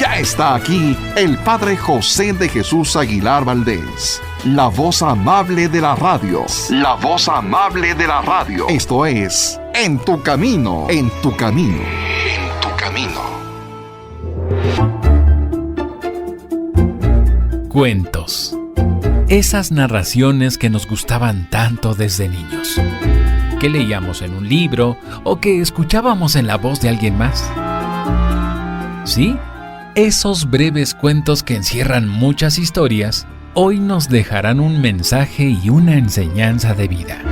Ya está aquí el Padre José de Jesús Aguilar Valdés, la voz amable de la radio. La voz amable de la radio. Esto es En tu Camino, en tu Camino, en tu Camino. Cuentos. Esas narraciones que nos gustaban tanto desde niños, que leíamos en un libro o que escuchábamos en la voz de alguien más. ¿Sí? Esos breves cuentos que encierran muchas historias, hoy nos dejarán un mensaje y una enseñanza de vida.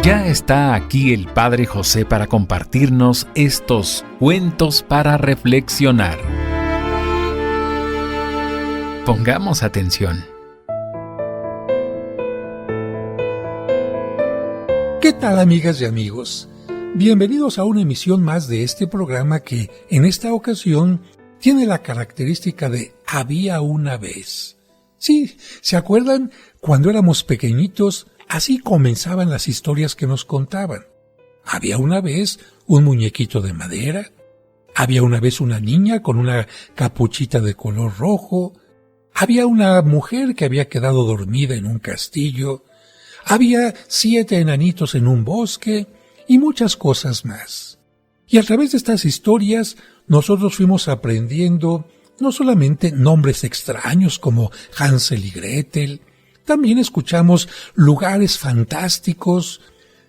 Ya está aquí el Padre José para compartirnos estos cuentos para reflexionar. Pongamos atención. ¿Qué tal, amigas y amigos? Bienvenidos a una emisión más de este programa que, en esta ocasión, tiene la característica de Había una vez. Sí, ¿se acuerdan? Cuando éramos pequeñitos, así comenzaban las historias que nos contaban. Había una vez un muñequito de madera, había una vez una niña con una capuchita de color rojo, había una mujer que había quedado dormida en un castillo, había 7 enanitos en un bosque, y muchas cosas más. Y a través de estas historias nosotros fuimos aprendiendo no solamente nombres extraños como Hansel y Gretel, también escuchamos lugares fantásticos,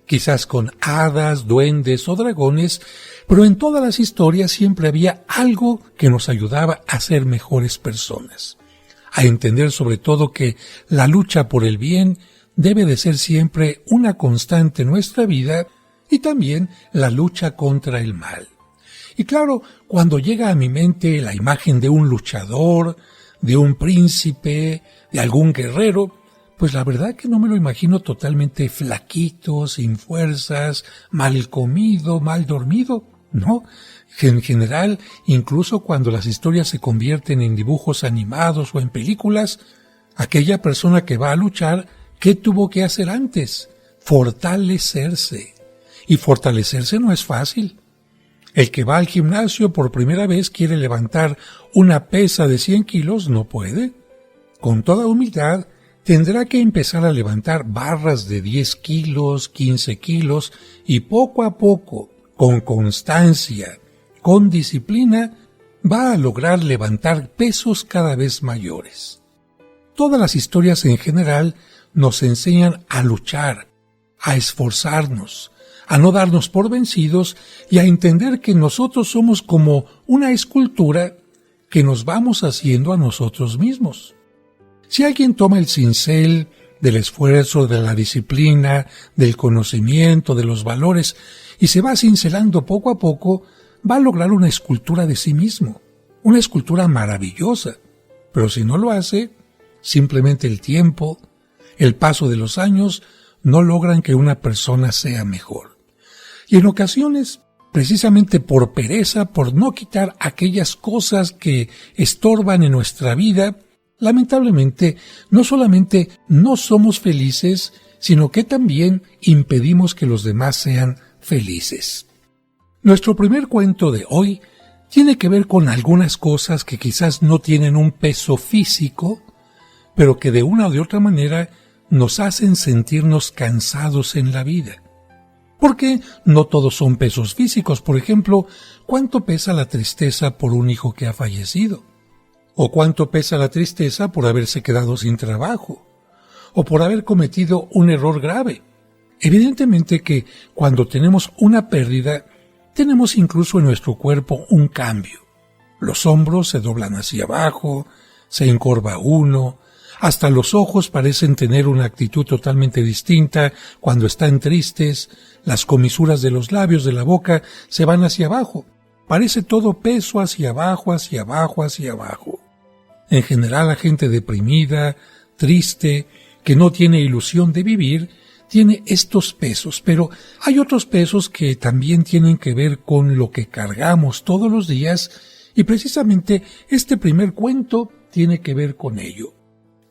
quizás con hadas, duendes o dragones, pero en todas las historias siempre había algo que nos ayudaba a ser mejores personas, a entender sobre todo que la lucha por el bien debe de ser siempre una constante en nuestra vida, y también la lucha contra el mal. Y claro, cuando llega a mi mente la imagen de un luchador, de un príncipe, de algún guerrero, pues la verdad que no me lo imagino totalmente flaquito, sin fuerzas, mal comido, mal dormido, ¿no? En general, incluso cuando las historias se convierten en dibujos animados o en películas, aquella persona que va a luchar, ¿qué tuvo que hacer antes? Fortalecerse. Y fortalecerse no es fácil. El que va al gimnasio por primera vez quiere levantar una pesa de 100 kilos, no puede. Con toda humildad, tendrá que empezar a levantar barras de 10 kilos, 15 kilos, y poco a poco, con constancia, con disciplina, va a lograr levantar pesos cada vez mayores. Todas las historias en general nos enseñan a luchar, a esforzarnos, a no darnos por vencidos y a entender que nosotros somos como una escultura que nos vamos haciendo a nosotros mismos. Si alguien toma el cincel del esfuerzo, de la disciplina, del conocimiento, de los valores y se va cincelando poco a poco, va a lograr una escultura de sí mismo, una escultura maravillosa. Pero si no lo hace, simplemente el tiempo, el paso de los años, no logran que una persona sea mejor. Y en ocasiones, precisamente por pereza, por no quitar aquellas cosas que estorban en nuestra vida, lamentablemente, no solamente no somos felices, sino que también impedimos que los demás sean felices. Nuestro primer cuento de hoy tiene que ver con algunas cosas que quizás no tienen un peso físico, pero que de una o de otra manera nos hacen sentirnos cansados en la vida. Porque no todos son pesos físicos. Por ejemplo, ¿cuánto pesa la tristeza por un hijo que ha fallecido? ¿O cuánto pesa la tristeza por haberse quedado sin trabajo? ¿O por haber cometido un error grave? Evidentemente que cuando tenemos una pérdida, tenemos incluso en nuestro cuerpo un cambio. Los hombros se doblan hacia abajo, se encorva uno, hasta los ojos parecen tener una actitud totalmente distinta cuando están tristes, las comisuras de los labios de la boca se van hacia abajo, parece todo peso hacia abajo, hacia abajo, hacia abajo. En general la gente deprimida, triste, que no tiene ilusión de vivir, tiene estos pesos, pero hay otros pesos que también tienen que ver con lo que cargamos todos los días y precisamente este primer cuento tiene que ver con ello.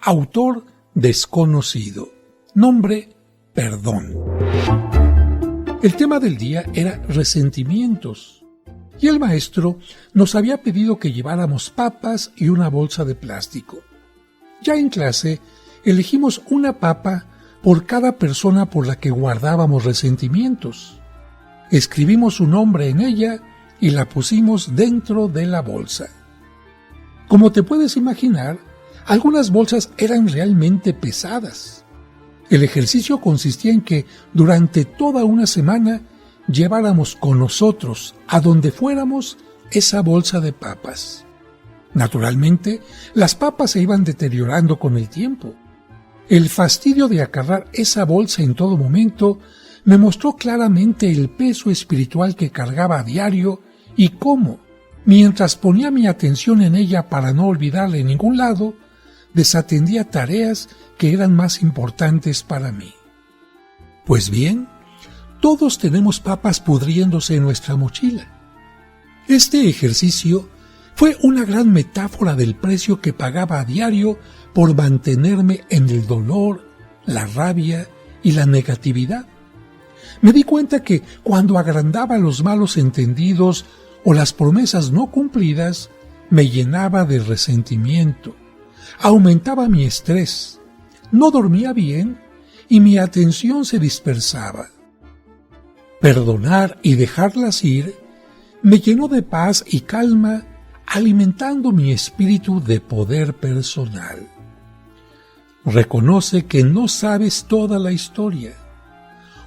Autor desconocido. Nombre, perdón. El tema del día era resentimientos. y el maestro nos había pedido que lleváramos papas y una bolsa de plástico. Ya en clase, elegimos una papa por cada persona por la que guardábamos resentimientos. Escribimos su nombre en ella y la pusimos dentro de la bolsa. Como te puedes imaginar, algunas bolsas eran realmente pesadas. El ejercicio consistía en que durante toda una semana lleváramos con nosotros, a donde fuéramos, esa bolsa de papas. Naturalmente, las papas se iban deteriorando con el tiempo. El fastidio de acarrear esa bolsa en todo momento me mostró claramente el peso espiritual que cargaba a diario y cómo, mientras ponía mi atención en ella para no olvidarla en ningún lado, desatendía tareas que eran más importantes para mí. Pues bien, todos tenemos papas pudriéndose en nuestra mochila. Este ejercicio fue una gran metáfora del precio que pagaba a diario por mantenerme en el dolor, la rabia y la negatividad. Me di cuenta que cuando agrandaba los malos entendidos o las promesas no cumplidas, me llenaba de resentimiento, aumentaba mi estrés, no dormía bien y mi atención se dispersaba. Perdonar y dejarlas ir me llenó de paz y calma, alimentando mi espíritu de poder personal. Reconoce que no sabes toda la historia.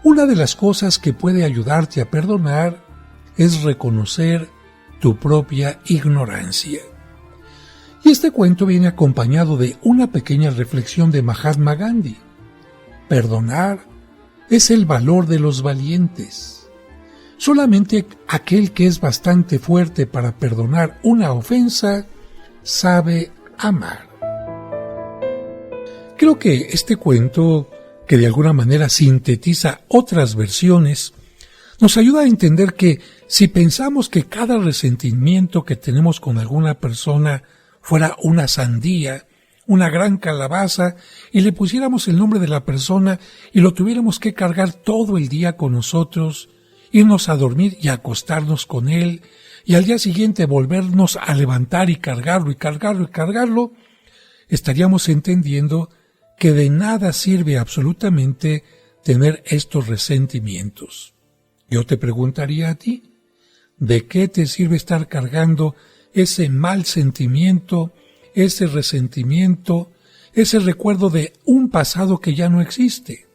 Una de las cosas que puede ayudarte a perdonar es reconocer tu propia ignorancia. Y este cuento viene acompañado de una pequeña reflexión de Mahatma Gandhi. Perdonar es el valor de los valientes. Solamente aquel que es bastante fuerte para perdonar una ofensa sabe amar. Creo que este cuento, que de alguna manera sintetiza otras versiones, nos ayuda a entender que si pensamos que cada resentimiento que tenemos con alguna persona fuera una sandía, una gran calabaza, y le pusiéramos el nombre de la persona y lo tuviéramos que cargar todo el día con nosotros, irnos a dormir y acostarnos con él, y al día siguiente volvernos a levantar y cargarlo, estaríamos entendiendo que de nada sirve absolutamente tener estos resentimientos. Yo te preguntaría a ti, ¿de qué te sirve estar cargando ese mal sentimiento, ese resentimiento, ese recuerdo de un pasado que ya no existe?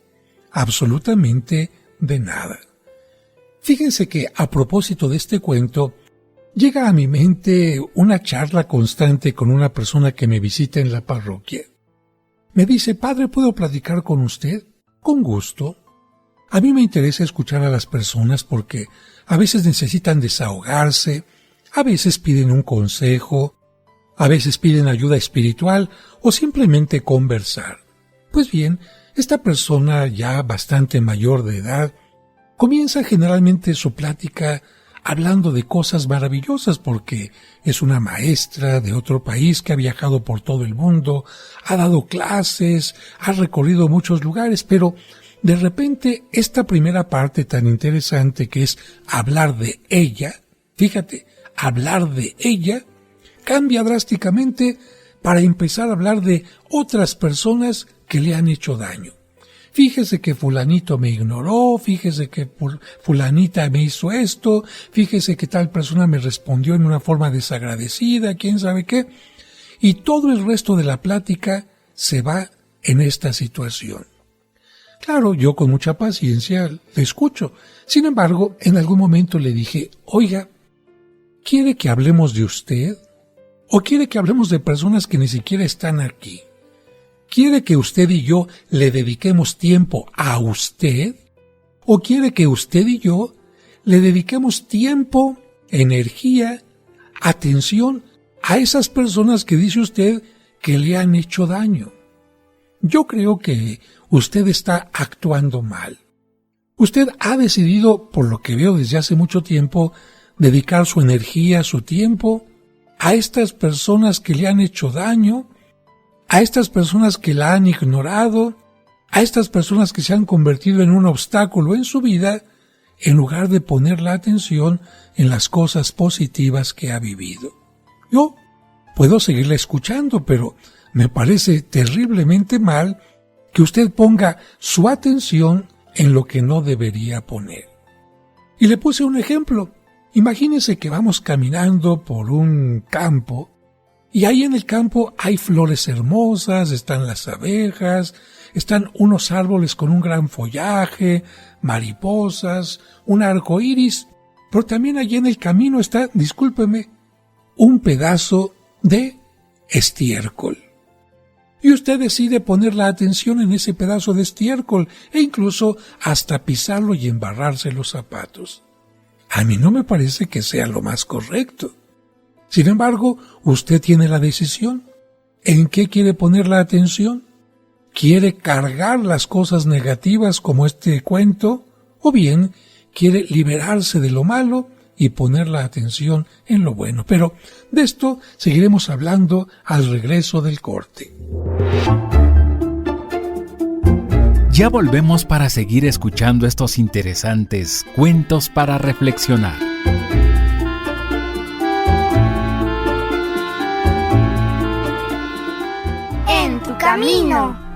Absolutamente de nada. Fíjense que a propósito de este cuento, llega a mi mente una charla constante con una persona que me visita en la parroquia. Me dice: «Padre, ¿puedo platicar con usted?» «Con gusto». A mí me interesa escuchar a las personas porque a veces necesitan desahogarse, a veces piden un consejo, a veces piden ayuda espiritual o simplemente conversar. Pues bien, esta persona ya bastante mayor de edad comienza generalmente su plática hablando de cosas maravillosas porque es una maestra de otro país que ha viajado por todo el mundo, ha dado clases, ha recorrido muchos lugares, pero de repente esta primera parte tan interesante que es hablar de ella, fíjate, hablar de ella, cambia drásticamente para empezar a hablar de otras personas que le han hecho daño. Fíjese que fulanito me ignoró, fíjese que fulanita me hizo esto, fíjese que tal persona me respondió en una forma desagradecida, quién sabe qué. Y todo el resto de la plática se va en esta situación. Claro, yo con mucha paciencia le escucho. Sin embargo, en algún momento le dije: «Oiga, ¿quiere que hablemos de usted? ¿O quiere que hablemos de personas que ni siquiera están aquí? ¿Quiere que usted y yo le dediquemos tiempo a usted? ¿O quiere que usted y yo le dediquemos tiempo, energía, atención a esas personas que dice usted que le han hecho daño? Yo creo que usted está actuando mal. Usted ha decidido, por lo que veo desde hace mucho tiempo, dedicar su energía, su tiempo a estas personas que le han hecho daño, a estas personas que la han ignorado, a estas personas que se han convertido en un obstáculo en su vida, en lugar de poner la atención en las cosas positivas que ha vivido. Yo puedo seguirla escuchando, pero me parece terriblemente mal que usted ponga su atención en lo que no debería poner. Y le puse un ejemplo. Imagínese que vamos caminando por un campo y ahí en el campo hay flores hermosas, están las abejas, están unos árboles con un gran follaje, mariposas, un arco iris, pero también allí en el camino está, discúlpeme, un pedazo de estiércol. Y usted decide poner la atención en ese pedazo de estiércol e incluso hasta pisarlo y embarrarse los zapatos. A mí no me parece que sea lo más correcto. Sin embargo, usted tiene la decisión. ¿En qué quiere poner la atención? ¿Quiere cargar las cosas negativas como este cuento? ¿O bien quiere liberarse de lo malo y poner la atención en lo bueno? Pero de esto seguiremos hablando al regreso del corte. Ya volvemos para seguir escuchando estos interesantes cuentos para reflexionar. En tu camino.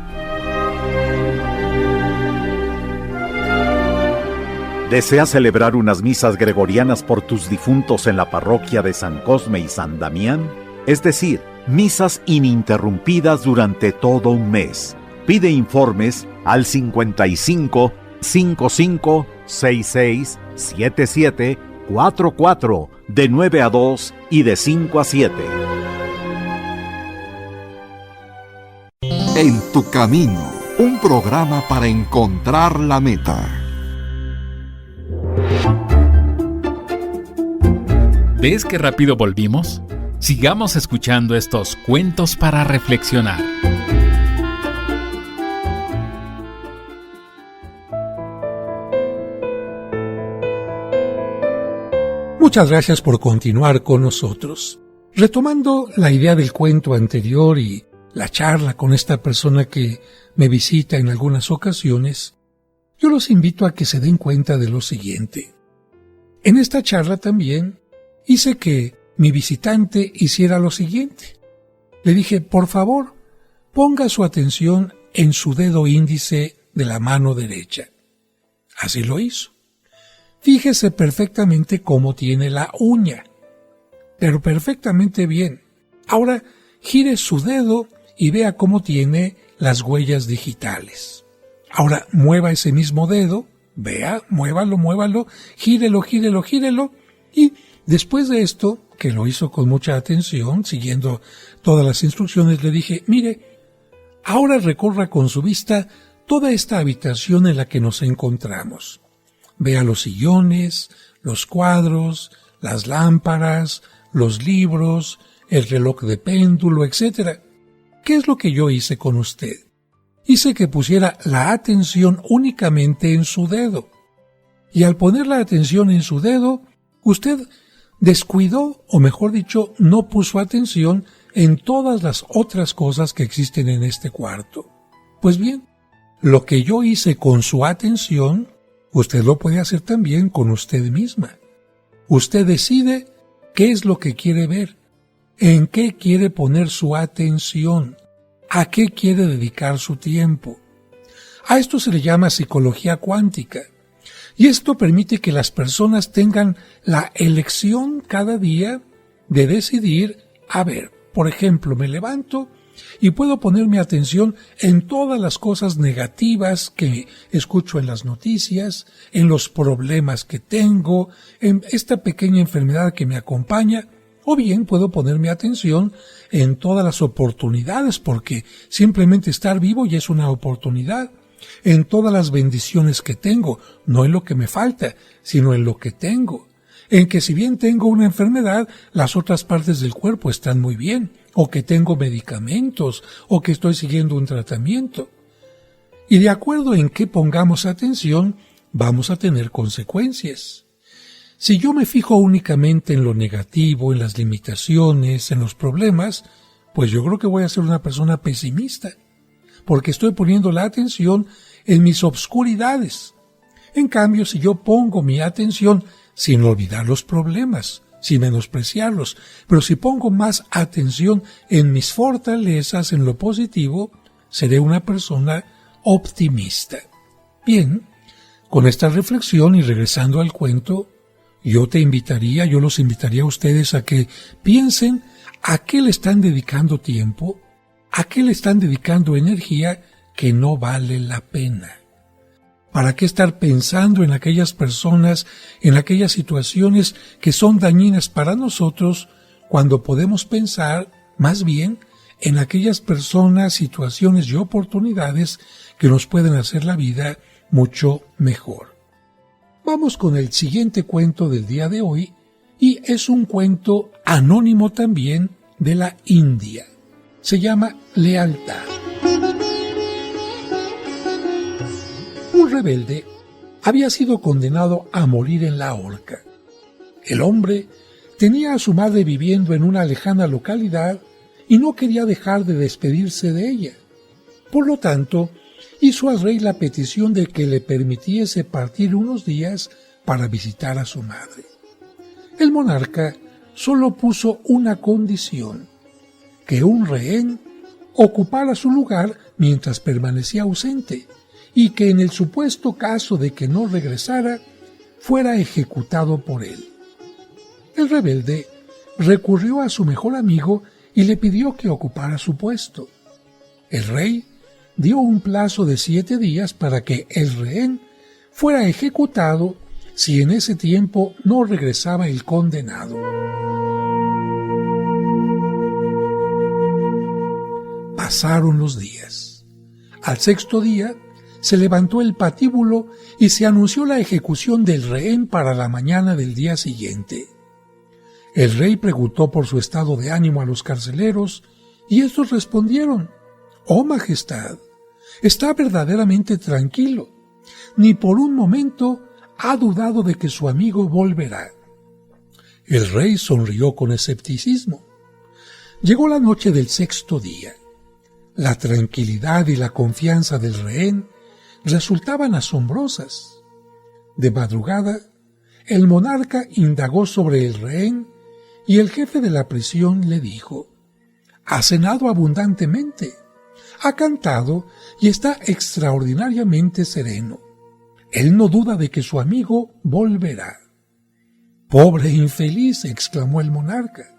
¿Deseas celebrar unas misas gregorianas por tus difuntos en la parroquia de San Cosme y San Damián? Es decir, misas ininterrumpidas durante todo un mes. Pide informes al 55 55 66 77 44 de 9 a 2 y de 5 a 7. En tu camino, un programa para encontrar la meta. ¿Ves qué rápido volvimos? Sigamos escuchando estos cuentos para reflexionar. Muchas gracias por continuar con nosotros. Retomando la idea del cuento anterior y la charla con esta persona que me visita en algunas ocasiones, yo los invito a que se den cuenta de lo siguiente. En esta charla también hice que mi visitante hiciera lo siguiente. Le dije, por favor, ponga su atención en su dedo índice de la mano derecha. Así lo hizo. Fíjese perfectamente cómo tiene la uña, pero perfectamente bien. Ahora gire su dedo y vea cómo tiene las huellas digitales. Ahora mueva ese mismo dedo, vea, muévalo, gírelo, y después de esto, que lo hizo con mucha atención, siguiendo todas las instrucciones, le dije, mire, ahora recorra con su vista toda esta habitación en la que nos encontramos. Vea los sillones, los cuadros, las lámparas, los libros, el reloj de péndulo, etc. ¿Qué es lo que yo hice con usted? Hice que pusiera la atención únicamente en su dedo. Y al poner la atención en su dedo, usted descuidó, o mejor dicho, no puso atención en todas las otras cosas que existen en este cuarto. Pues bien, lo que yo hice con su atención, usted lo puede hacer también con usted misma. Usted decide qué es lo que quiere ver, en qué quiere poner su atención, a qué quiere dedicar su tiempo. A esto se le llama psicología cuántica. Y esto permite que las personas tengan la elección cada día de decidir, a ver, por ejemplo, me levanto y puedo poner mi atención en todas las cosas negativas que escucho en las noticias, en los problemas que tengo, en esta pequeña enfermedad que me acompaña, o bien puedo poner mi atención en todas las oportunidades, porque simplemente estar vivo ya es una oportunidad, en todas las bendiciones que tengo, no en lo que me falta, sino en lo que tengo, en que si bien tengo una enfermedad, las otras partes del cuerpo están muy bien, o que tengo medicamentos, o que estoy siguiendo un tratamiento. Y de acuerdo en qué pongamos atención, vamos a tener consecuencias. Si yo me fijo únicamente en lo negativo, en las limitaciones, en los problemas, pues yo creo que voy a ser una persona pesimista, porque estoy poniendo la atención en mis obscuridades, En cambio, si yo pongo mi atención, sin olvidar los problemas, sin menospreciarlos, pero si pongo más atención en mis fortalezas, en lo positivo, seré una persona optimista. Bien, con esta reflexión y regresando al cuento, yo los invitaría a ustedes a que piensen a qué le están dedicando tiempo, a qué le están dedicando energía que no vale la pena. ¿Para qué estar pensando en aquellas personas, en aquellas situaciones que son dañinas para nosotros, cuando podemos pensar más bien en aquellas personas, situaciones y oportunidades que nos pueden hacer la vida mucho mejor? Vamos con el siguiente cuento del día de hoy, y es un cuento anónimo también de la India. Se llama Lealtad. Un rebelde había sido condenado a morir en la horca. El hombre tenía a su madre viviendo en una lejana localidad y no quería dejar de despedirse de ella. Por lo tanto, hizo al rey la petición de que le permitiese partir unos días para visitar a su madre. El monarca solo puso una condición: que un rehén ocupara su lugar mientras permanecía ausente, y que en el supuesto caso de que no regresara, fuera ejecutado por él. El rebelde recurrió a su mejor amigo y le pidió que ocupara su puesto. El rey dio un plazo de 7 días para que el rehén fuera ejecutado si en ese tiempo no regresaba el condenado. Pasaron los días. Al 6º día se levantó el patíbulo y se anunció la ejecución del rehén para la mañana del día siguiente. El rey preguntó por su estado de ánimo a los carceleros, y estos respondieron: «Oh Majestad, está verdaderamente tranquilo. Ni por un momento ha dudado de que su amigo volverá». El rey sonrió con escepticismo. Llegó la noche del 6º día. La tranquilidad y la confianza del rehén resultaban asombrosas. De madrugada, el monarca indagó sobre el rehén y el jefe de la prisión le dijo: «Ha cenado abundantemente, ha cantado y está extraordinariamente sereno. Él no duda de que su amigo volverá». «Pobre infeliz», exclamó el monarca.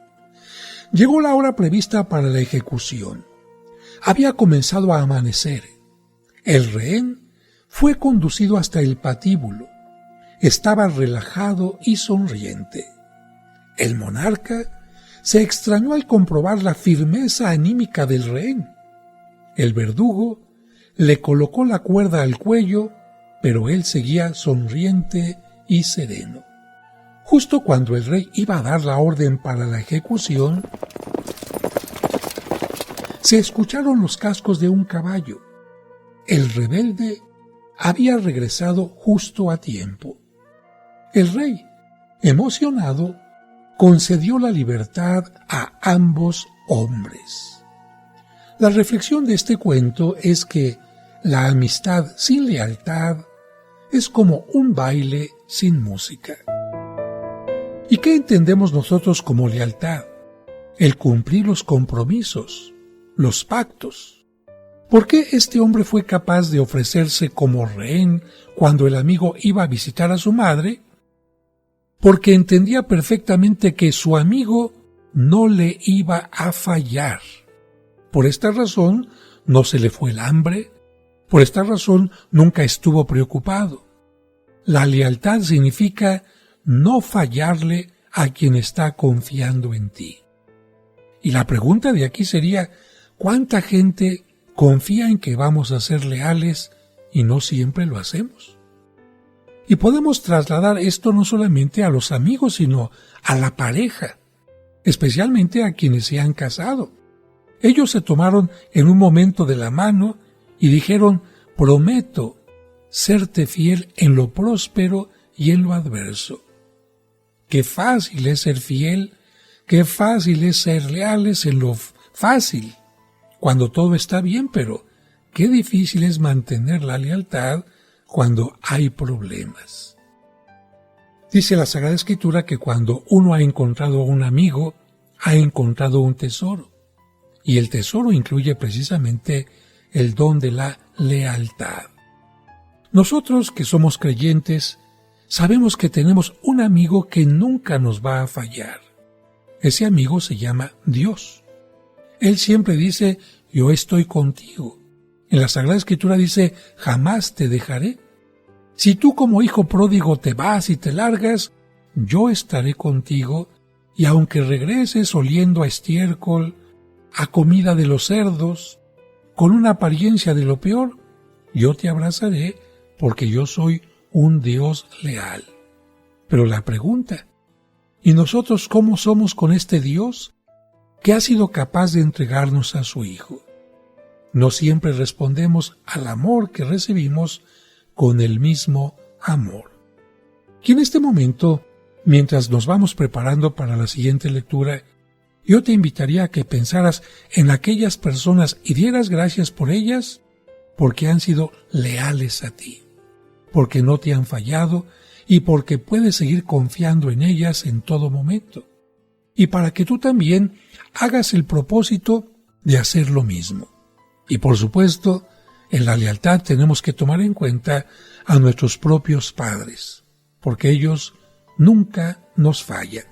Llegó la hora prevista para la ejecución. Había comenzado a amanecer. El rehén fue conducido hasta el patíbulo. Estaba relajado y sonriente. El monarca se extrañó al comprobar la firmeza anímica del rehén. El verdugo le colocó la cuerda al cuello, pero él seguía sonriente y sereno. Justo cuando el rey iba a dar la orden para la ejecución, se escucharon los cascos de un caballo. El rebelde había regresado justo a tiempo. El rey, emocionado, concedió la libertad a ambos hombres. La reflexión de este cuento es que la amistad sin lealtad es como un baile sin música. ¿Y qué entendemos nosotros como lealtad? El cumplir los compromisos, los pactos. ¿Por qué este hombre fue capaz de ofrecerse como rehén cuando el amigo iba a visitar a su madre? Porque entendía perfectamente que su amigo no le iba a fallar. Por esta razón no se le fue el hambre, por esta razón nunca estuvo preocupado. La lealtad significa no fallarle a quien está confiando en ti. Y la pregunta de aquí sería: ¿cuánta gente confía en que vamos a ser leales y no siempre lo hacemos? Y podemos trasladar esto no solamente a los amigos, sino a la pareja, especialmente a quienes se han casado. Ellos se tomaron en un momento de la mano y dijeron: prometo serte fiel en lo próspero y en lo adverso. Qué fácil es ser fiel, qué fácil es ser leales en lo fácil, cuando todo está bien, pero qué difícil es mantener la lealtad cuando hay problemas. Dice la Sagrada Escritura que cuando uno ha encontrado un amigo, ha encontrado un tesoro. Y el tesoro incluye precisamente el don de la lealtad. Nosotros que somos creyentes, sabemos que tenemos un amigo que nunca nos va a fallar. Ese amigo se llama Dios. Él siempre dice, yo estoy contigo. En la Sagrada Escritura dice, jamás te dejaré. Si tú como hijo pródigo te vas y te largas, yo estaré contigo, y aunque regreses oliendo a estiércol, a comida de los cerdos, con una apariencia de lo peor, yo te abrazaré porque yo soy un Dios leal. Pero la pregunta, ¿y nosotros cómo somos con este Dios que ha sido capaz de entregarnos a su Hijo? No siempre respondemos al amor que recibimos con el mismo amor. Y en este momento, mientras nos vamos preparando para la siguiente lectura, yo te invitaría a que pensaras en aquellas personas y dieras gracias por ellas porque han sido leales a ti, porque no te han fallado y porque puedes seguir confiando en ellas en todo momento. Y para que tú también hagas el propósito de hacer lo mismo. Y por supuesto, en la lealtad tenemos que tomar en cuenta a nuestros propios padres, porque ellos nunca nos fallan.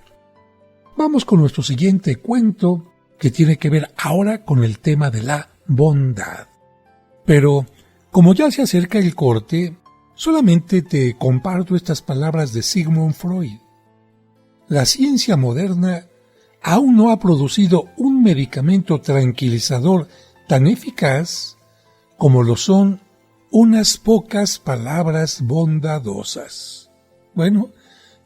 Vamos con nuestro siguiente cuento, que tiene que ver ahora con el tema de la bondad. Pero, como ya se acerca el corte, solamente te comparto estas palabras de Sigmund Freud. La ciencia moderna aún no ha producido un medicamento tranquilizador tan eficaz como lo son unas pocas palabras bondadosas. Bueno,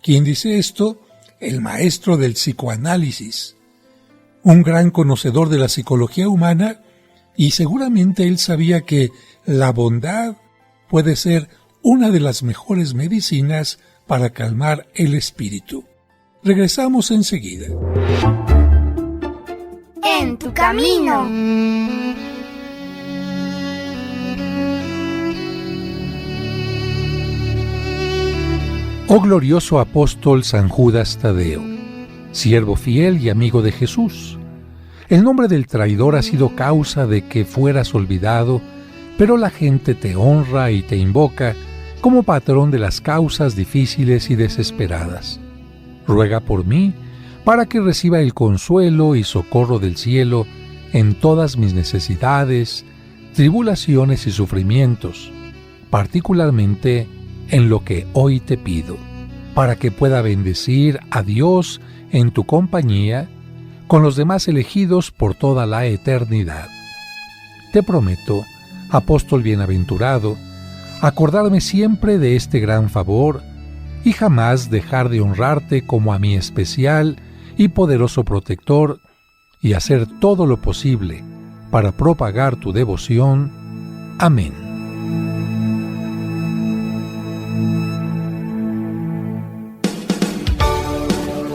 ¿quién dice esto? El maestro del psicoanálisis, un gran conocedor de la psicología humana, y seguramente él sabía que la bondad puede ser una de las mejores medicinas para calmar el espíritu. Regresamos enseguida. En tu camino. Oh glorioso apóstol San Judas Tadeo, siervo fiel y amigo de Jesús, el nombre del traidor ha sido causa de que fueras olvidado, pero la gente te honra y te invoca como patrón de las causas difíciles y desesperadas. Ruega por mí para que reciba el consuelo y socorro del cielo en todas mis necesidades, tribulaciones y sufrimientos, particularmente en lo que hoy te pido, para que pueda bendecir a Dios en tu compañía con los demás elegidos por toda la eternidad. Te prometo, apóstol bienaventurado, acordarme siempre de este gran favor y jamás dejar de honrarte como a mi especial y poderoso protector y hacer todo lo posible para propagar tu devoción. Amén.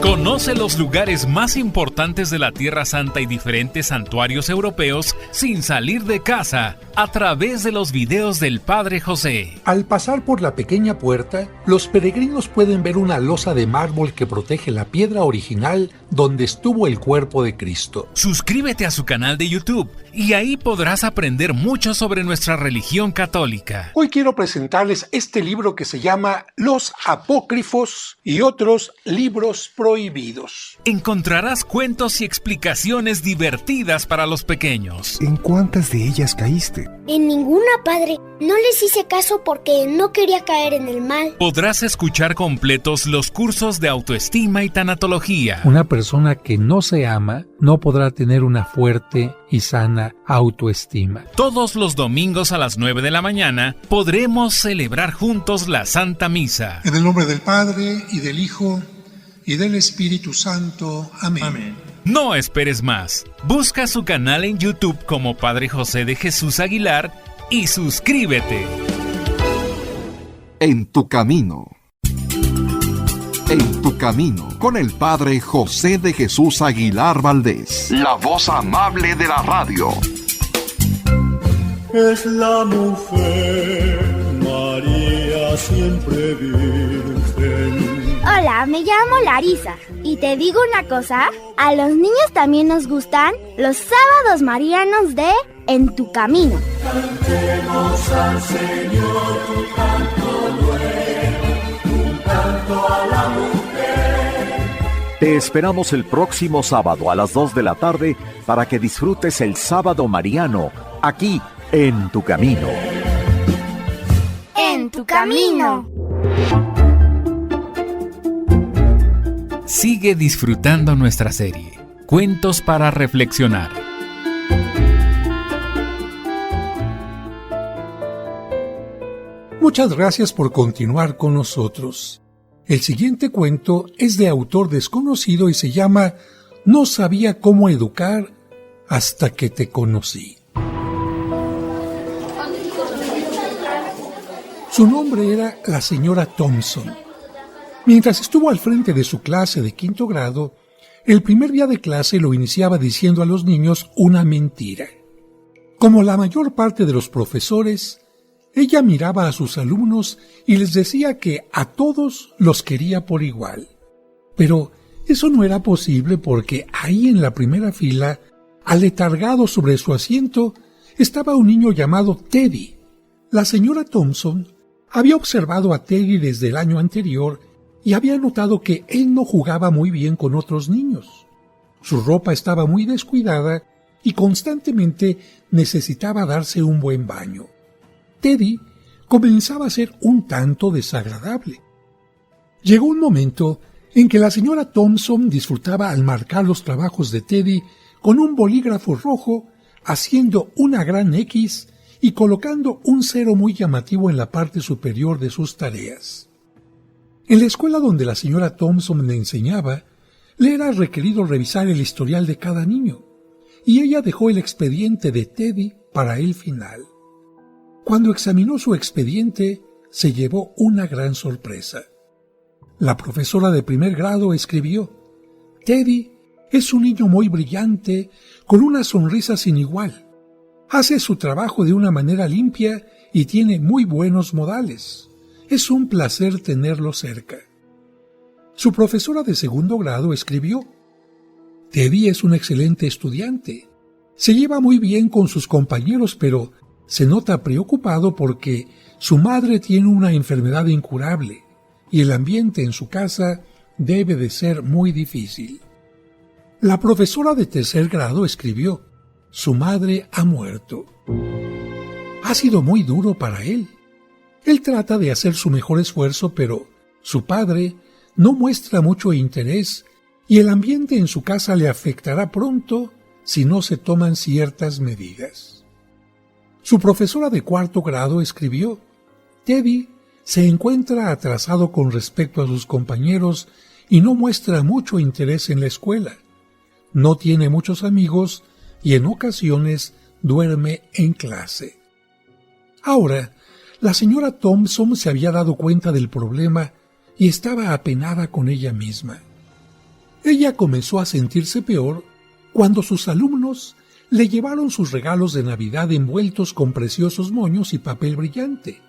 Conoce los lugares más importantes de la Tierra Santa y diferentes santuarios europeos sin salir de casa a través de los videos del Padre José. Al pasar por la pequeña puerta, los peregrinos pueden ver una losa de mármol que protege la piedra original donde estuvo el cuerpo de Cristo. Suscríbete a su canal de YouTube y ahí podrás aprender mucho sobre nuestra religión católica. Hoy quiero presentarles este libro que se llama Los Apócrifos y otros libros prohibidos. Encontrarás cuentos y explicaciones divertidas para los pequeños. ¿En cuántas de ellas caíste? En ninguna, padre. No les hice caso porque no quería caer en el mal. Podrás escuchar completos los cursos de autoestima y tanatología. Una persona que no se ama no podrá tener una fuerte y sana autoestima. Todos los domingos a las 9 de la mañana podremos celebrar juntos la Santa Misa. En el nombre del Padre, y del Hijo, y del Espíritu Santo. Amén. Amén. No esperes más. Busca su canal en YouTube como Padre José de Jesús Aguilar y suscríbete. En tu camino. En tu camino, con el Padre José de Jesús Aguilar Valdés, la voz amable de la radio. Es la mujer María. siempre virgen. Hola, me llamo Larisa y te digo una cosa, a los niños también nos gustan los sábados marianos de En tu Camino. Cantemos al Señor un canto nuevo, un canto a la mujer. Te esperamos el próximo sábado a las 2 de la tarde para que disfrutes el Sábado Mariano, aquí en Tu Camino. En tu camino. Sigue disfrutando nuestra serie, Cuentos para Reflexionar. Muchas gracias por continuar con nosotros. El siguiente cuento es de autor desconocido y se llama No sabía cómo educar hasta que te conocí. Su nombre era la señora Thompson. Mientras estuvo al frente de su clase de 5º grado, el primer día de clase lo iniciaba diciendo a los niños una mentira. Como la mayor parte de los profesores, ella miraba a sus alumnos y les decía que a todos los quería por igual. Pero eso no era posible porque ahí en la primera fila, aletargado sobre su asiento, estaba un niño llamado Teddy. La señora Thompson había observado a Teddy desde el año anterior y había notado que él no jugaba muy bien con otros niños. Su ropa estaba muy descuidada y constantemente necesitaba darse un buen baño. Teddy comenzaba a ser un tanto desagradable. Llegó un momento en que la señora Thompson disfrutaba al marcar los trabajos de Teddy con un bolígrafo rojo, haciendo una gran X y colocando un cero muy llamativo en la parte superior de sus tareas. En la escuela donde la señora Thompson le enseñaba, le era requerido revisar el historial de cada niño, y ella dejó el expediente de Teddy para el final. Cuando examinó su expediente, se llevó una gran sorpresa. La profesora de 1er grado escribió: Teddy es un niño muy brillante, con una sonrisa sin igual. Hace su trabajo de una manera limpia y tiene muy buenos modales. Es un placer tenerlo cerca. Su profesora de 2º grado escribió: Teddy es un excelente estudiante. Se lleva muy bien con sus compañeros, pero se nota preocupado porque su madre tiene una enfermedad incurable y el ambiente en su casa debe de ser muy difícil. La profesora de 3er grado escribió: su madre ha muerto. Ha sido muy duro para él. Él trata de hacer su mejor esfuerzo, pero su padre no muestra mucho interés y el ambiente en su casa le afectará pronto si no se toman ciertas medidas. Su profesora de 4º grado escribió: Teddy se encuentra atrasado con respecto a sus compañeros y no muestra mucho interés en la escuela. No tiene muchos amigos y en ocasiones duerme en clase. Ahora, la señora Thompson se había dado cuenta del problema y estaba apenada con ella misma. Ella comenzó a sentirse peor cuando sus alumnos le llevaron sus regalos de Navidad envueltos con preciosos moños y papel brillante,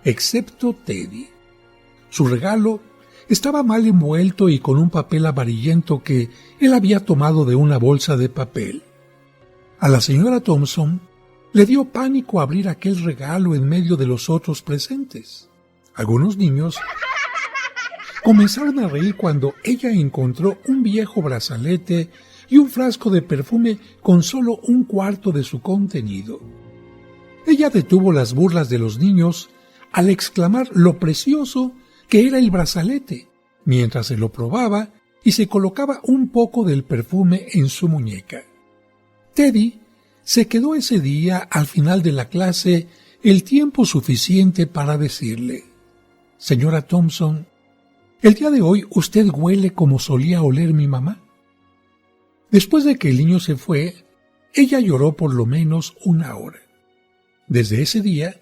excepto Teddy. Su regalo estaba mal envuelto y con un papel amarillento que él había tomado de una bolsa de papel. A la señora Thompson le dio pánico abrir aquel regalo en medio de los otros presentes. Algunos niños comenzaron a reír cuando ella encontró un viejo brazalete y un frasco de perfume con solo 1/4 de su contenido. Ella detuvo las burlas de los niños al exclamar lo precioso que era el brazalete, mientras se lo probaba y se colocaba un poco del perfume en su muñeca. Teddy se quedó ese día al final de la clase el tiempo suficiente para decirle: Señora Thompson, el día de hoy usted huele como solía oler mi mamá. Después de que el niño se fue, ella lloró por lo menos 1 hora. Desde ese día,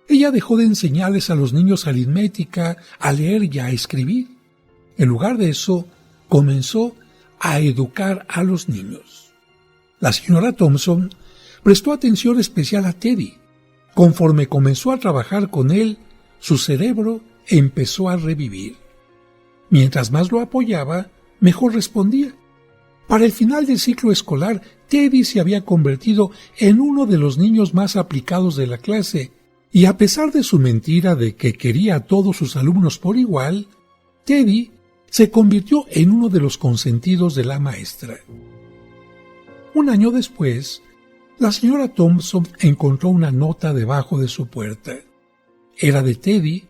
ella dejó de enseñarles a los niños aritmética, a leer y a escribir. En lugar de eso, comenzó a educar a los niños. La señora Thompson prestó atención especial a Teddy. Conforme comenzó a trabajar con él, su cerebro empezó a revivir. Mientras más lo apoyaba, mejor respondía. Para el final del ciclo escolar, Teddy se había convertido en uno de los niños más aplicados de la clase, y a pesar de su mentira de que quería a todos sus alumnos por igual, Teddy se convirtió en uno de los consentidos de la maestra. Un año después, la señora Thompson encontró una nota debajo de su puerta. Era de Teddy,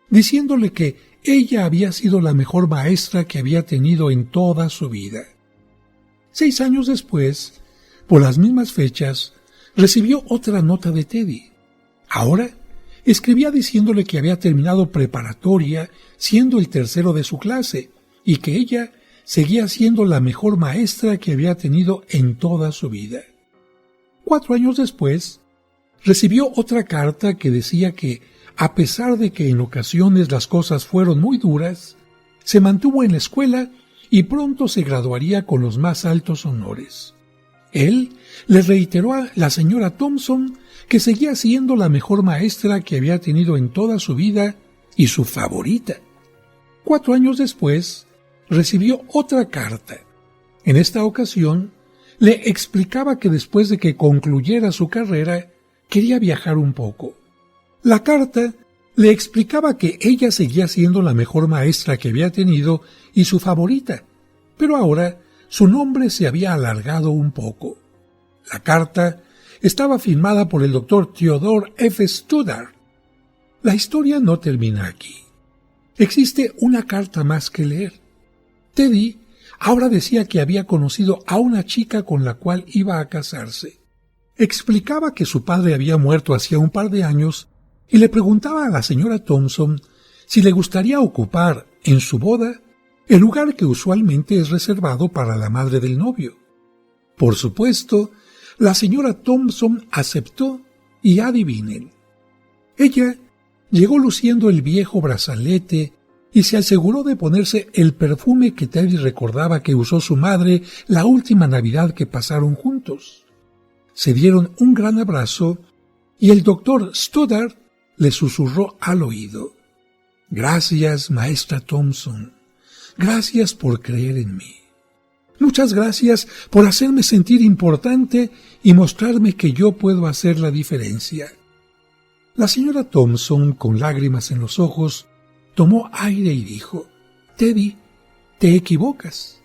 diciéndole que ella había sido la mejor maestra que había tenido en toda su vida. 6 años después, por las mismas fechas, recibió otra nota de Teddy. Ahora, escribía diciéndole que había terminado preparatoria siendo el tercero de su clase y que ella seguía siendo la mejor maestra que había tenido en toda su vida. 4 años después, recibió otra carta que decía que, a pesar de que en ocasiones las cosas fueron muy duras, se mantuvo en la escuela y pronto se graduaría con los más altos honores. Él le reiteró a la señora Thompson que seguía siendo la mejor maestra que había tenido en toda su vida y su favorita. 4 años después, recibió otra carta. En esta ocasión, le explicaba que después de que concluyera su carrera, quería viajar un poco. La carta le explicaba que ella seguía siendo la mejor maestra que había tenido y su favorita, pero ahora su nombre se había alargado un poco. La carta estaba firmada por el doctor Theodore F. Stoddard. La historia no termina aquí. Existe una carta más que leer. Teddy ahora decía que había conocido a una chica con la cual iba a casarse. Explicaba que su padre había muerto hacía un par de años y le preguntaba a la señora Thompson si le gustaría ocupar en su boda el lugar que usualmente es reservado para la madre del novio. Por supuesto, la señora Thompson aceptó y adivinen. Ella llegó luciendo el viejo brazalete y se aseguró de ponerse el perfume que Teddy recordaba que usó su madre la última Navidad que pasaron juntos. Se dieron un gran abrazo y el doctor Stoddard le susurró al oído: «Gracias, maestra Thompson. Gracias por creer en mí. Muchas gracias por hacerme sentir importante y mostrarme que yo puedo hacer la diferencia». La señora Thompson, con lágrimas en los ojos, tomó aire y dijo: «Teddy, te equivocas.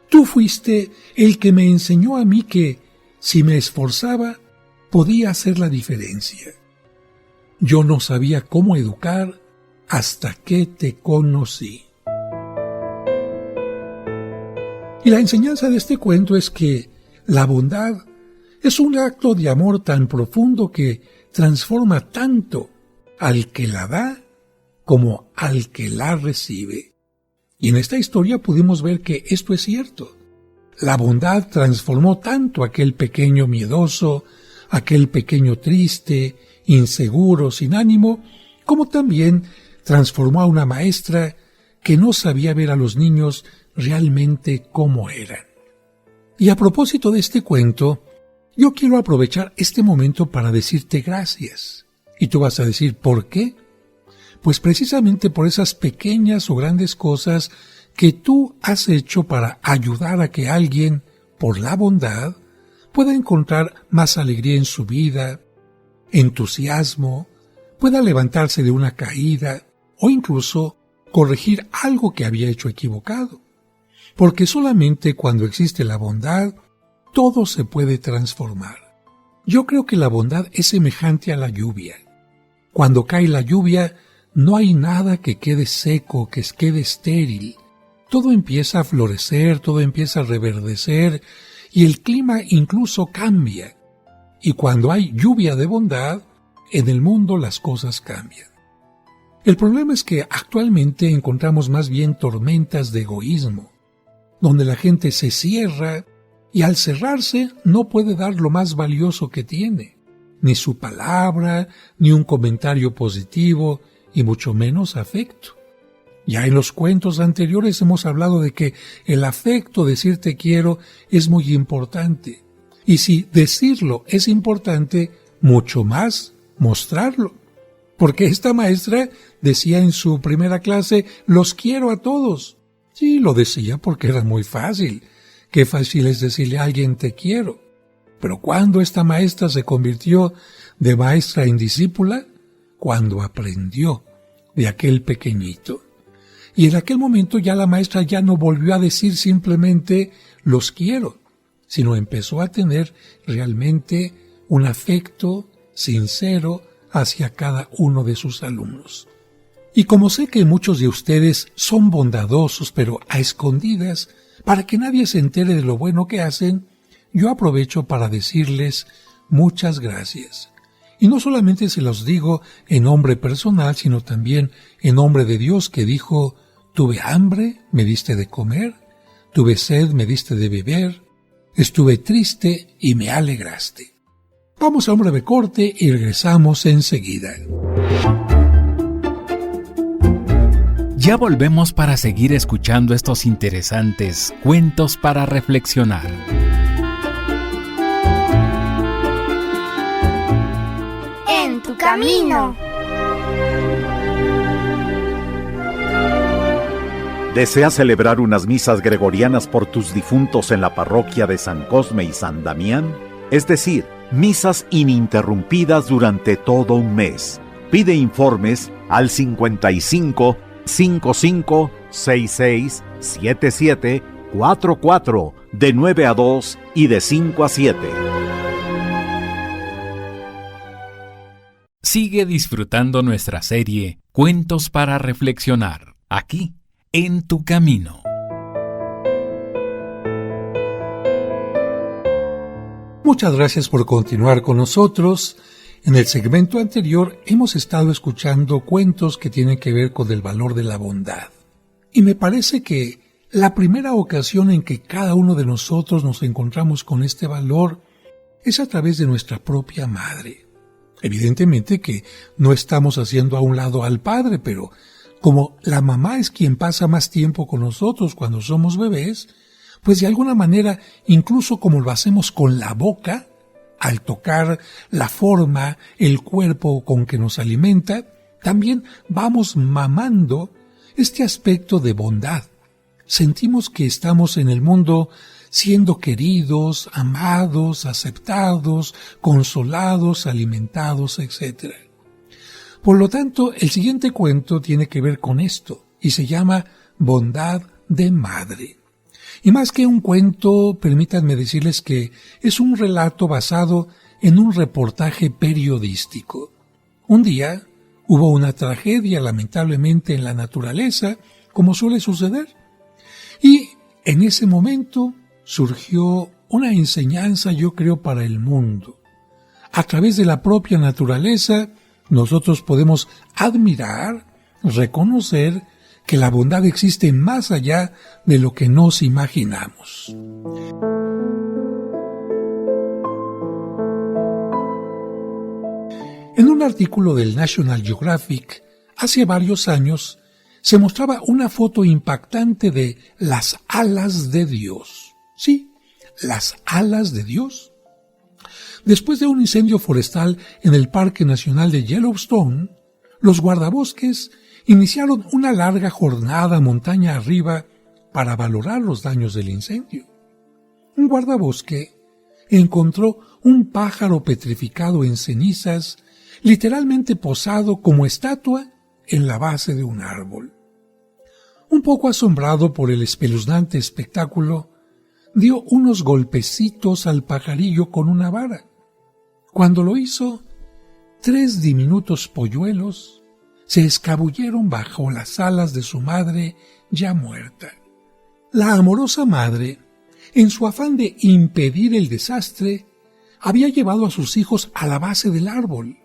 Tú fuiste el que me enseñó a mí que, si me esforzaba, podía hacer la diferencia. Yo no sabía cómo educar hasta que te conocí». Y la enseñanza de este cuento es que la bondad es un acto de amor tan profundo que transforma tanto al que la da como al que la recibe. Y en esta historia pudimos ver que esto es cierto. La bondad transformó tanto a aquel pequeño miedoso, aquel pequeño triste, inseguro, sin ánimo, como también transformó a una maestra que no sabía ver a los niños realmente como eran. Y a propósito de este cuento, yo quiero aprovechar este momento para decirte gracias. Y tú vas a decir, ¿por qué? Pues precisamente por esas pequeñas o grandes cosas que tú has hecho para ayudar a que alguien, por la bondad, pueda encontrar más alegría en su vida, entusiasmo, pueda levantarse de una caída o incluso corregir algo que había hecho equivocado. Porque solamente cuando existe la bondad, todo se puede transformar. Yo creo que la bondad es semejante a la lluvia. Cuando cae la lluvia, no hay nada que quede seco, que quede estéril. Todo empieza a florecer, todo empieza a reverdecer y el clima incluso cambia. Y cuando hay lluvia de bondad, en el mundo las cosas cambian. El problema es que actualmente encontramos más bien tormentas de egoísmo, donde la gente se cierra y al cerrarse no puede dar lo más valioso que tiene, ni su palabra, ni un comentario positivo, y mucho menos afecto. Ya en los cuentos anteriores hemos hablado de que el afecto, decir te quiero, es muy importante. Y si decirlo es importante, mucho más mostrarlo. porque esta maestra decía en su primera clase, los quiero a todos. Sí, lo decía porque era muy fácil. Qué fácil es decirle a alguien te quiero. Pero ¿cuándo esta maestra se convirtió de maestra en discípula? Cuando aprendió de aquel pequeñito. Y en aquel momento ya la maestra ya no volvió a decir simplemente los quiero, sino empezó a tener realmente un afecto sincero hacia cada uno de sus alumnos. Y como sé que muchos de ustedes son bondadosos, pero a escondidas, para que nadie se entere de lo bueno que hacen, yo aprovecho para decirles muchas gracias. Y no solamente se los digo en nombre personal, sino también en nombre de Dios, que dijo, tuve hambre, me diste de comer, tuve sed, me diste de beber, estuve triste y me alegraste. Vamos a un breve corte y regresamos enseguida. Ya volvemos para seguir escuchando estos interesantes cuentos para reflexionar. En tu camino. ¿Deseas celebrar unas misas gregorianas por tus difuntos en la parroquia de San Cosme y San Damián? Es decir, misas ininterrumpidas durante todo un mes. Pide informes al 55 55 66 77 44 de 9 a 2 y de 5 a 7. Sigue disfrutando nuestra serie Cuentos para Reflexionar, aquí, en tu camino. Muchas gracias por continuar con nosotros. En el segmento anterior hemos estado escuchando cuentos que tienen que ver con el valor de la bondad. Y me parece que la primera ocasión en que cada uno de nosotros nos encontramos con este valor es a través de nuestra propia madre. Evidentemente que no estamos haciendo a un lado al padre, pero como la mamá es quien pasa más tiempo con nosotros cuando somos bebés, pues de alguna manera, incluso como lo hacemos con la boca, al tocar la forma, el cuerpo con que nos alimenta, también vamos mamando este aspecto de bondad. Sentimos que estamos en el mundo siendo queridos, amados, aceptados, consolados, alimentados, etc. Por lo tanto, el siguiente cuento tiene que ver con esto y se llama Bondad de Madre. Y más que un cuento, permítanme decirles que es un relato basado en un reportaje periodístico. Un día hubo una tragedia, lamentablemente, en la naturaleza, como suele suceder. Y en ese momento surgió una enseñanza, yo creo, para el mundo. A través de la propia naturaleza, nosotros podemos admirar, reconocer que la bondad existe más allá de lo que nos imaginamos. En un artículo del National Geographic, hace varios años, se mostraba una foto impactante de las alas de Dios. Sí, las alas de Dios. Después de un incendio forestal en el Parque Nacional de Yellowstone, los guardabosques iniciaron una larga jornada montaña arriba para valorar los daños del incendio. Un guardabosque encontró un pájaro petrificado en cenizas, literalmente posado como estatua en la base de un árbol. Un poco asombrado por el espeluznante espectáculo, dio unos golpecitos al pajarillo con una vara. Cuando lo hizo, 3 diminutos polluelos se escabulleron bajo las alas de su madre ya muerta. La amorosa madre, en su afán de impedir el desastre, había llevado a sus hijos a la base del árbol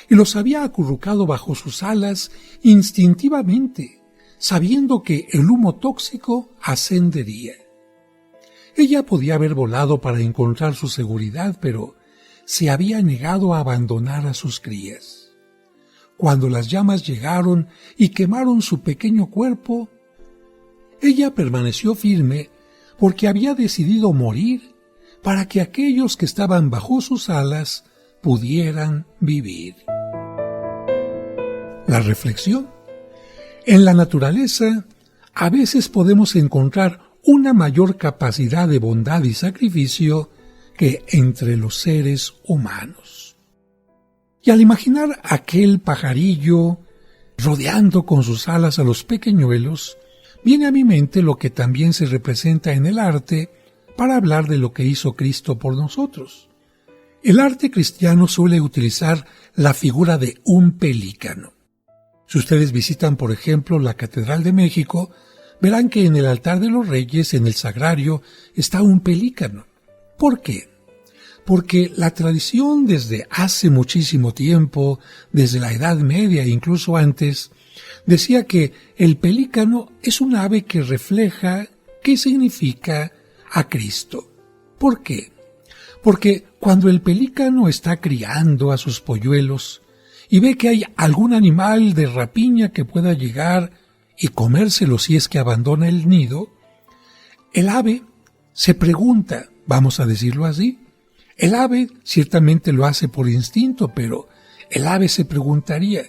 y los había acurrucado bajo sus alas instintivamente, sabiendo que el humo tóxico ascendería. Ella podía haber volado para encontrar su seguridad, pero se había negado a abandonar a sus crías. Cuando las llamas llegaron y quemaron su pequeño cuerpo, ella permaneció firme porque había decidido morir para que aquellos que estaban bajo sus alas pudieran vivir. la reflexión. En la naturaleza, a veces podemos encontrar una mayor capacidad de bondad y sacrificio que entre los seres humanos. Y al imaginar aquel pajarillo rodeando con sus alas a los pequeñuelos, viene a mi mente lo que también se representa en el arte para hablar de lo que hizo Cristo por nosotros. El arte cristiano suele utilizar la figura de un pelícano. Si ustedes visitan, por ejemplo, la Catedral de México, verán que en el altar de los reyes, en el sagrario, está un pelícano. ¿Por qué? Porque la tradición desde hace muchísimo tiempo, desde la Edad Media e incluso antes, decía que el pelícano es un ave que refleja qué significa a Cristo. ¿Por qué? Porque cuando el pelícano está criando a sus polluelos y ve que hay algún animal de rapiña que pueda llegar y comérselo si es que abandona el nido, el ave se pregunta, vamos a decirlo así, el ave ciertamente lo hace por instinto, pero el ave se preguntaría,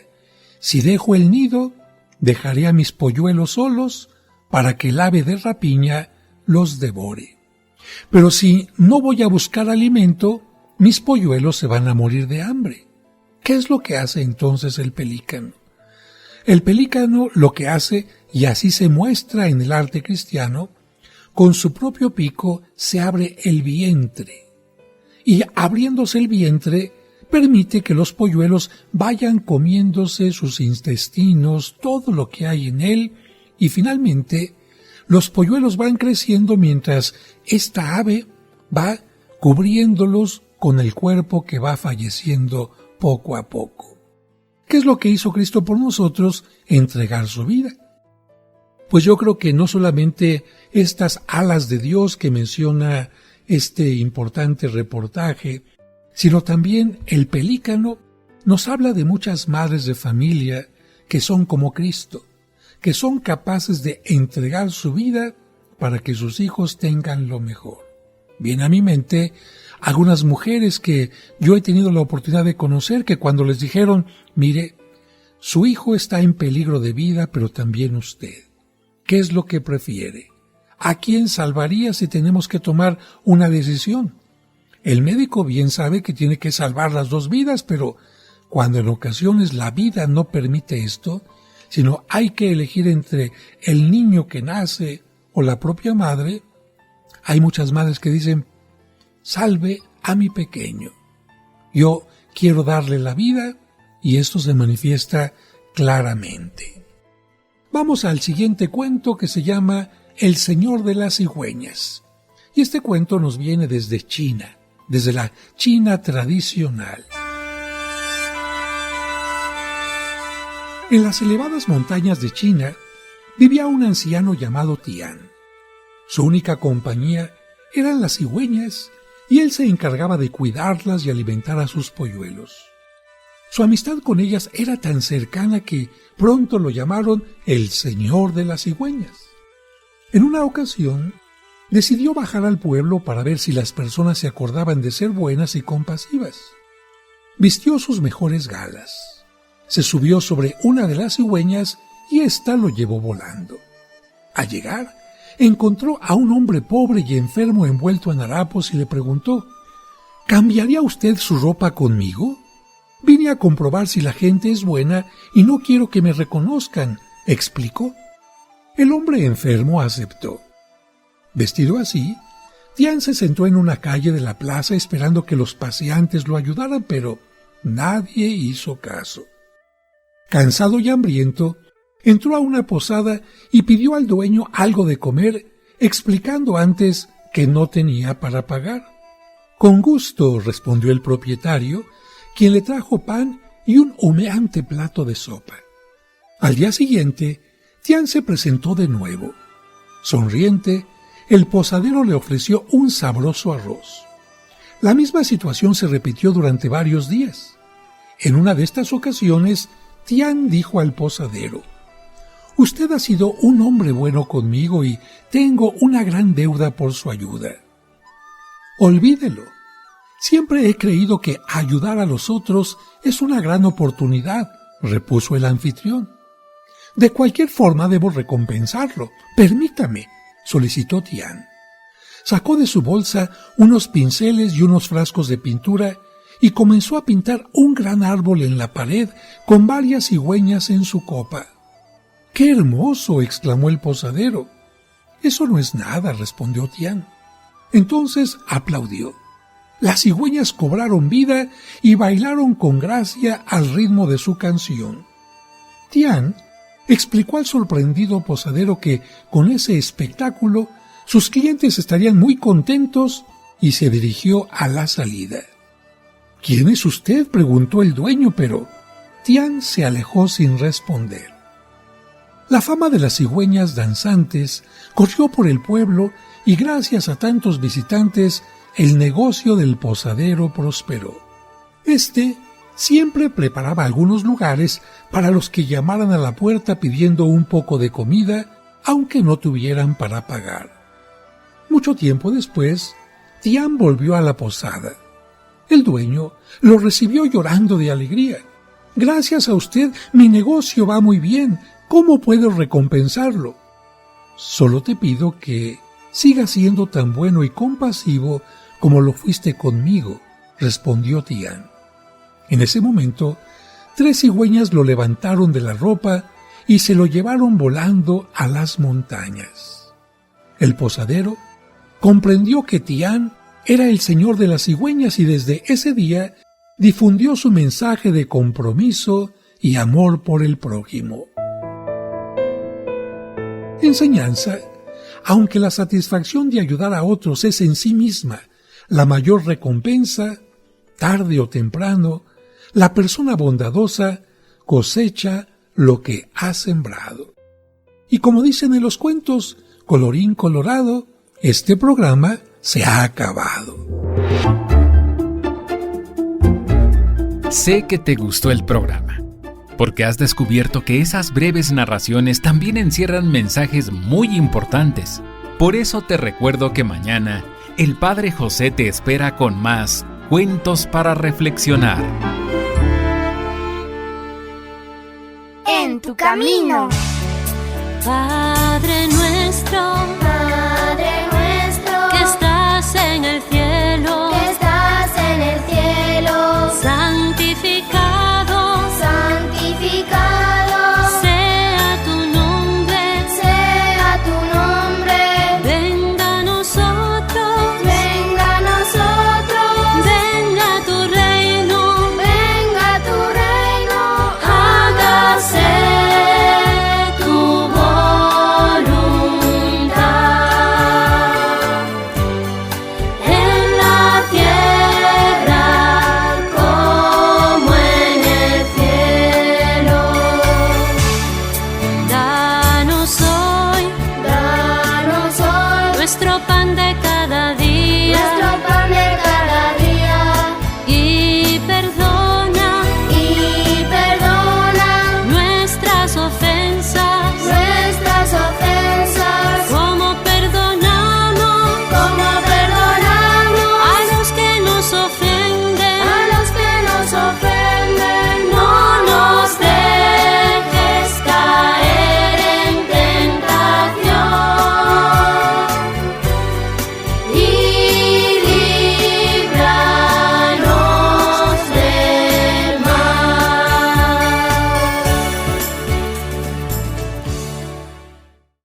si dejo el nido, dejaré a mis polluelos solos para que el ave de rapiña los devore. Pero si no voy a buscar alimento, mis polluelos se van a morir de hambre. ¿Qué es lo que hace entonces el pelícano? El pelícano lo que hace, y así se muestra en el arte cristiano, con su propio pico se abre el vientre. Y abriéndose el vientre, permite que los polluelos vayan comiéndose sus intestinos, todo lo que hay en él, y finalmente los polluelos van creciendo mientras esta ave va cubriéndolos con el cuerpo que va falleciendo poco a poco. ¿Qué es lo que hizo Cristo por nosotros? Entregar su vida. Pues yo creo que no solamente estas alas de Dios que menciona este importante reportaje, sino también el pelícano nos habla de muchas madres de familia que son como Cristo, que son capaces de entregar su vida para que sus hijos tengan lo mejor. Viene a mi mente algunas mujeres que yo he tenido la oportunidad de conocer que cuando les dijeron, mire, su hijo está en peligro de vida, pero también usted. ¿Qué es lo que prefiere? ¿A quién salvaría si tenemos que tomar una decisión? El médico bien sabe que tiene que salvar las dos vidas, pero cuando en ocasiones la vida no permite esto, sino hay que elegir entre el niño que nace o la propia madre, hay muchas madres que dicen, salve a mi pequeño. Yo quiero darle la vida y esto se manifiesta claramente. Vamos al siguiente cuento que se llama El Señor de las Cigüeñas. Y este cuento nos viene desde China, desde la China tradicional. En las elevadas montañas de China vivía un anciano llamado Tian. Su única compañía eran las cigüeñas y él se encargaba de cuidarlas y alimentar a sus polluelos. Su amistad con ellas era tan cercana que pronto lo llamaron el Señor de las Cigüeñas. En una ocasión, decidió bajar al pueblo para ver si las personas se acordaban de ser buenas y compasivas. Vistió sus mejores galas. Se subió sobre una de las cigüeñas y ésta lo llevó volando. Al llegar, encontró a un hombre pobre y enfermo envuelto en harapos y le preguntó, ¿cambiaría usted su ropa conmigo? Vine a comprobar si la gente es buena y no quiero que me reconozcan, explicó. El hombre enfermo aceptó. Vestido así, Tian se sentó en una calle de la plaza esperando que los paseantes lo ayudaran, pero nadie hizo caso. Cansado y hambriento, entró a una posada y pidió al dueño algo de comer, explicando antes que no tenía para pagar. Con gusto, respondió el propietario, quien le trajo pan y un humeante plato de sopa. Al día siguiente, Tian se presentó de nuevo. Sonriente, el posadero le ofreció un sabroso arroz. La misma situación se repitió durante varios días. En una de estas ocasiones, Tian dijo al posadero, «Usted ha sido un hombre bueno conmigo y tengo una gran deuda por su ayuda». «Olvídelo. Siempre he creído que ayudar a los otros es una gran oportunidad», repuso el anfitrión. De cualquier forma debo recompensarlo. Permítame, solicitó Tian. Sacó de su bolsa unos pinceles y unos frascos de pintura y comenzó a pintar un gran árbol en la pared con varias cigüeñas en su copa. ¡Qué hermoso!, exclamó el posadero. Eso no es nada, respondió Tian. Entonces aplaudió. Las cigüeñas cobraron vida y bailaron con gracia al ritmo de su canción. Tian explicó al sorprendido posadero que con ese espectáculo sus clientes estarían muy contentos y se dirigió a la salida. ¿Quién es usted?, preguntó el dueño, pero Tian se alejó sin responder. La fama de las cigüeñas danzantes corrió por el pueblo y gracias a tantos visitantes el negocio del posadero prosperó. Este siempre preparaba algunos lugares para los que llamaran a la puerta pidiendo un poco de comida, aunque no tuvieran para pagar. Mucho tiempo después, Tian volvió a la posada. El dueño lo recibió llorando de alegría. «Gracias a usted, mi negocio va muy bien. ¿Cómo puedo recompensarlo?» «Solo te pido que sigas siendo tan bueno y compasivo como lo fuiste conmigo», respondió Tian. En ese momento, 3 cigüeñas lo levantaron de la ropa y se lo llevaron volando a las montañas. El posadero comprendió que Tian era el señor de las cigüeñas y desde ese día difundió su mensaje de compromiso y amor por el prójimo. Enseñanza: aunque la satisfacción de ayudar a otros es en sí misma la mayor recompensa, tarde o temprano, la persona bondadosa cosecha lo que ha sembrado. Y como dicen en los cuentos, colorín colorado, este programa se ha acabado. Sé que te gustó el programa, porque has descubierto que esas breves narraciones también encierran mensajes muy importantes. Por eso te recuerdo que mañana el Padre José te espera con más cuentos para reflexionar. En tu camino. Padre nuestro.